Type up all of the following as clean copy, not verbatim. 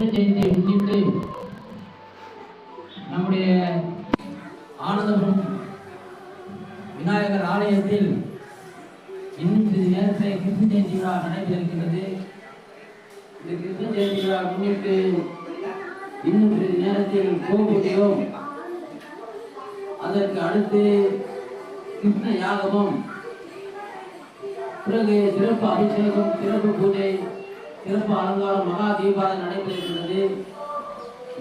ஜெயந்தியை முன்னிட்டு நம்முடைய ஆனந்தபுரம் விநாயகர் ஆலயத்தில் இன்னும் சிறிது நேரத்தில் கிருஷ்ண ஜெயந்தி விழா நடைபெற இருக்கின்றது. இந்த கிருஷ்ண ஜெயந்தி விழா முன்னிட்டு இன்னும் சிறிது நேரத்தில் கோபூஜையும் அதற்கு அடுத்து கிருஷ்ண யாகமும் பிறகு சிறப்பு அபிஷேகம், சிறப்பு பூஜை, சிறப்பு அலங்காரம், மகா தீபாவளி நடைபெற இருக்கிறது.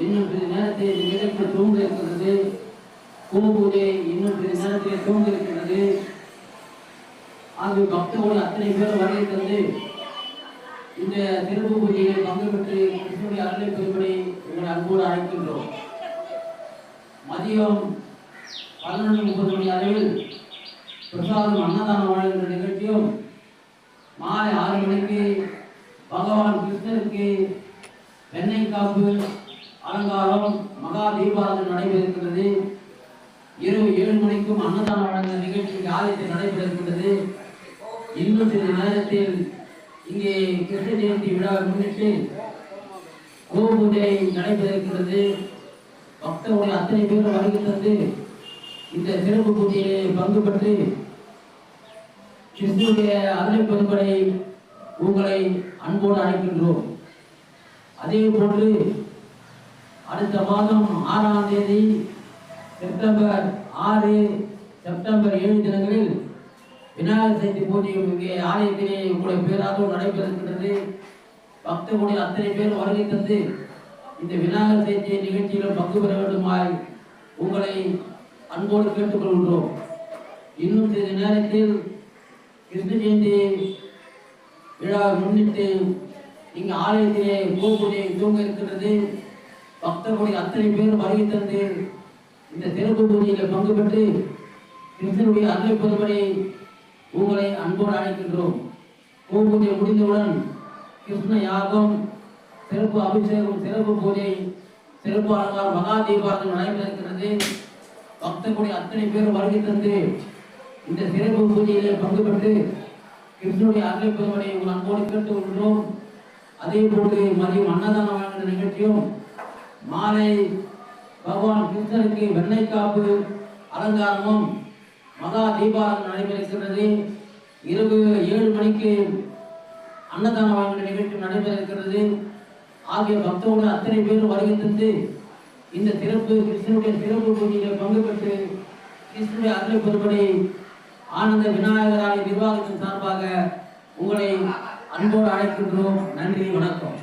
இன்னும் சிறிது நேரத்தில் நிகழ்ச்சி தூங்க இருக்கிறது. பூஜை இன்னும் சிறிது நேரத்தில் தூங்க இருக்கிறது. ஆகிய பக்தர்கள் அத்தனை பேர் வருகை தந்து இந்த சிறப்பு பூஜையில் பங்கு பெற்று கிருஷ்ணனுடைய அருளை பெறும்படி உங்களை அன்போடு அழைக்கின்றோம். மதியம் 11:30 மணி அளவில் பிரசாதம் அன்னதானம் வழங்குகின்ற நிகழ்ச்சியும், மாலை 6 மணிக்கு பகவான் கிருஷ்ணருக்கு வெண்ணெய் காப்பு, அலங்காரம், மகா தீபாவளி நடைபெறுகிறது. இரவு 7 மணிக்கும் அன்னதானம் வழங்குகிற நிகழ்ச்சி ஆலயத்தில் நடைபெற இருக்கின்றது. இன்னும் சில நேரத்தில் இங்கே கிருஷ்ண ஜெயந்தி விழாவை முன்னிட்டு கோபூஜை நடைபெற இருக்கிறது. பக்தர்களுடைய அத்தனை பேர் வருகை தந்து இந்த சிறப்பு பூஜையிலே பங்கு பெற்று கிருஷ்ணனுடைய அருளை பெறும்படி உங்களை அன்போடு அழைக்கின்றோம். அதே போன்று அடுத்த மாதம் 6ஆம் தேதி செப்டம்பர் 6, செப்டம்பர் 7 தினங்களில் விநாயகர் சதுர்த்தி பூஜையும் இங்கே ஆலயத்திலே உங்களுடைய பேராக நடைபெற இருக்கின்றது. பக்தர்களுடைய அத்தனை பேர் வருகை தந்து இந்த விநாயகர் சதுர்த்தி நிகழ்ச்சியில் பங்கு பெற வேண்டுமாய் உங்களை அன்போடு கேட்டுக்கொள்கின்றோம். இன்னும் சிறிது நேரத்தில் கிருஷ்ண ஜெயந்தி விழாவை முன்னிட்டு இங்கு ஆலயத்திலே கோபூஜை தூங்க இருக்கின்றது. பக்தர்களுடைய அத்தனை பேர் வருகை தந்து இந்த சிறப்பு பூஜையில் பங்கு பெற்று கிருஷ்ணனுடைய அருளை பெறும்படி உங்களை அன்போடு அழைக்கின்றோம். கோபூஜை முடிந்தவுடன் கிருஷ்ண யாகம், சிறப்பு அபிஷேகம், சிறப்பு பூஜை, சிறப்பு அலங்காரம், மகா தீபாவளி நடைபெற இருக்கிறது. பக்தர்களுடைய அத்தனை பேர் வருகை தந்து இந்த சிறப்பு பூஜையிலே பங்கு பெற்று கிருஷ்ணனுடைய அருளை பெறும்படி உங்கள் அன்போடு கேட்டுக்கொள்கிறோம். அதே போன்று மதியம் அன்னதானம் வழங்குகிற நிகழ்ச்சியும், மாலை பகவான் கிருஷ்ணனுக்கு வெண்ணெய் காப்பு, அலங்காரமும், மகா தீபாவளி நடைபெறுகிறது. இரவு 7 மணிக்கு அன்னதானம் வழங்குகிற நிகழ்ச்சி நடைபெற இருக்கிறது. ஆகிய பக்தர்களுடைய அத்தனை பேரும் வருகை தந்து இந்த சிறப்பு கிருஷ்ணனுடைய சிறப்பு பூஜையில் பங்கு பெற்று கிருஷ்ணனுடைய அருளை பெறும்படி ஆனந்த விநாயகர் ஆலய நிர்வாகத்தின் சார்பாக உங்களை அன்போடு அழைக்கின்றோம். நன்றி, வணக்கம்.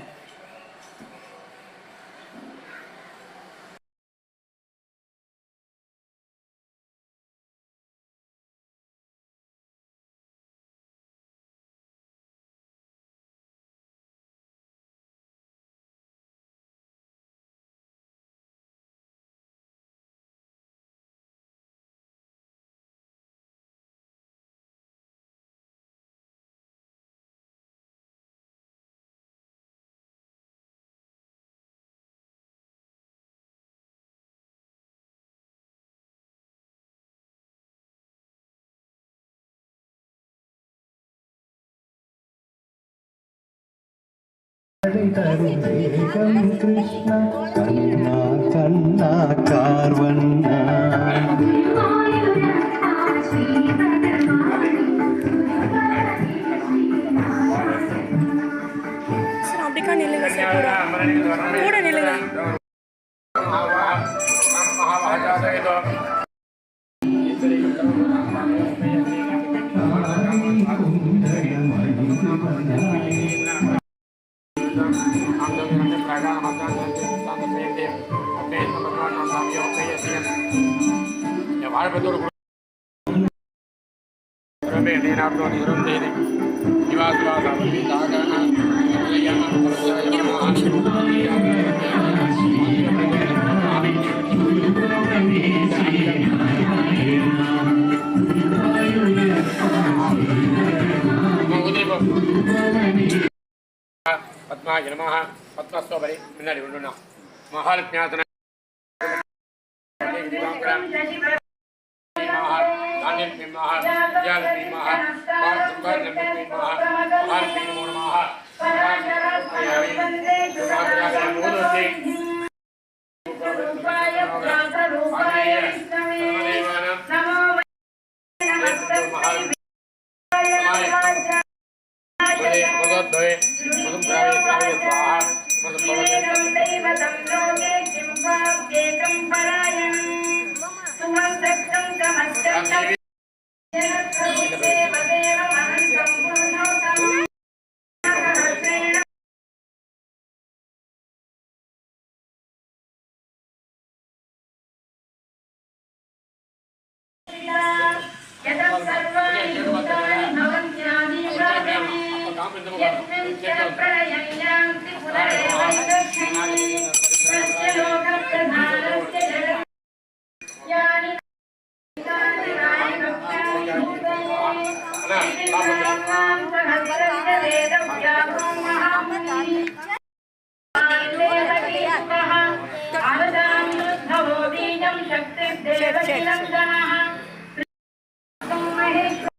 कृष्ण कन्ना कन्ना कार्वन्ना அப்படிக்கா நில்லுங்க சார், கூட நில்லுங்க. பத்மாய நமஹ. பத்மஸ்தோபரி முன்னாடி ஒன்றுனா மகாலட்சுமியாசன महालक्ष्मी भवद्भवे मधुं द्रावय द्रावय स्वाहा मधुं भवद्भवे दैवतं लोके किं वाप्येकं परायणं सुमस्तकं कमस्तकं जगत्प्रभुदेवदेवम् अनन्तं पूर्णोत्तमम् यदं सर्वाणि भूतानि भवन्त्यादि यस्मिन् च प्रलयं यान्ति पुनरेव निगच्छन्ति तस्य लोकप्रधानस्य जगत् यानि कानि भक्तानि भूतानि इति सर्वां सहस्रस्य वेदव्यासो महामुनिः देवकीसुतः अवदानुद्धवो बीजं शक्तिर्देवकीनन्दनः महेश्वर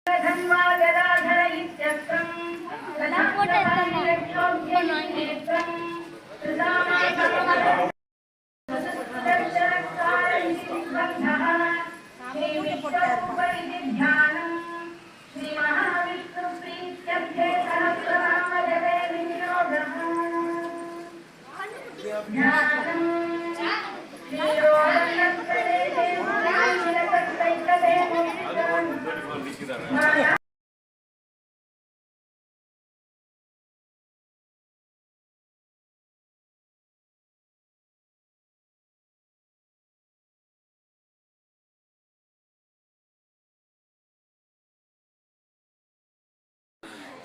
धन्वागदाधर इत्यस्त्रं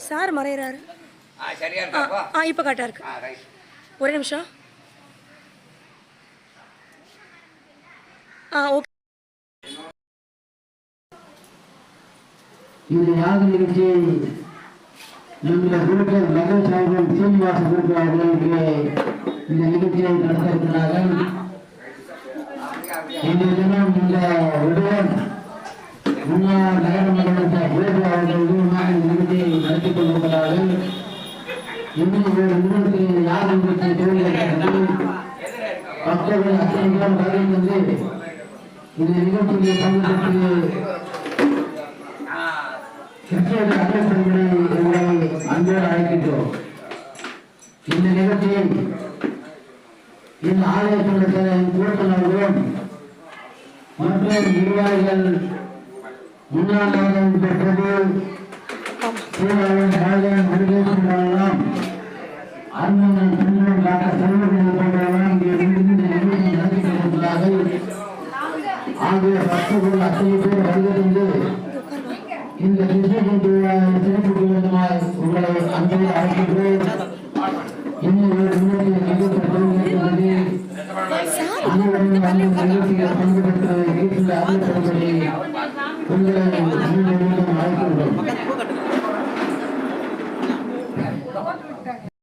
சார் மறையிறாரு. சரியா இருக்கா இப்போ கரெக்டாக இருக்கு. ஒரே நிமிஷம். ஓகே. இந்த யாக நிகழ்ச்சியை நம்முடைய குருக்கள் மகேஷ் அவர்கள் சீனிவாச குருக்கள் அவர்களுக்கு இந்த நிகழ்ச்சியை நடத்த இருக்கிறார்கள். இந்த தினம் இந்த உடன் முன்னாள் நகர முதலமைச்சர் கோபு அவர்கள் இந்த நிகழ்ச்சியை நடத்திக் கொண்டிருக்கிறார்கள். இன்னும் ஒரு நிறுவனத்தில் யாக நிகழ்ச்சி தோல்வியிருக்கிறது. பக்தர்கள் அத்தனை பேர் வருகை வந்து இந்த நிகழ்ச்சியை பங்கேற்று கிறிஸ்தவ அன்பர்களை எங்களை அன்போடு அழைக்கின்றோம். இந்த நிகழ்ச்சியில் இந்த ஆலயத்தினுடைய கூட்டணர்களும் மற்றும் நிர்வாகிகள் முன்னாள் பெற்றது சீராளன் பாலன் முருகேசன் அருமன் பெண்கள் டாக்டர் செல்வர்கள் போன்றவர்கள் இங்கே இருந்து நிகழ்ச்சி நடத்தி கொண்டிருக்கிறார்கள். ஆகிய பக்தர்கள் அத்தனை பேர் வருகிறது இந்த சிறப்பு விதமாய் உங்களை அன்போடு அழைக்கின்றோம். இன்னும் ஒரு நிகழ்ச்சியை அனைவரும் வந்து நிகழ்ச்சியில் பங்கு பெற்று வீட்டில் அறிவிப்பதை உங்களை மீண்டும் அழைக்கின்றோம்.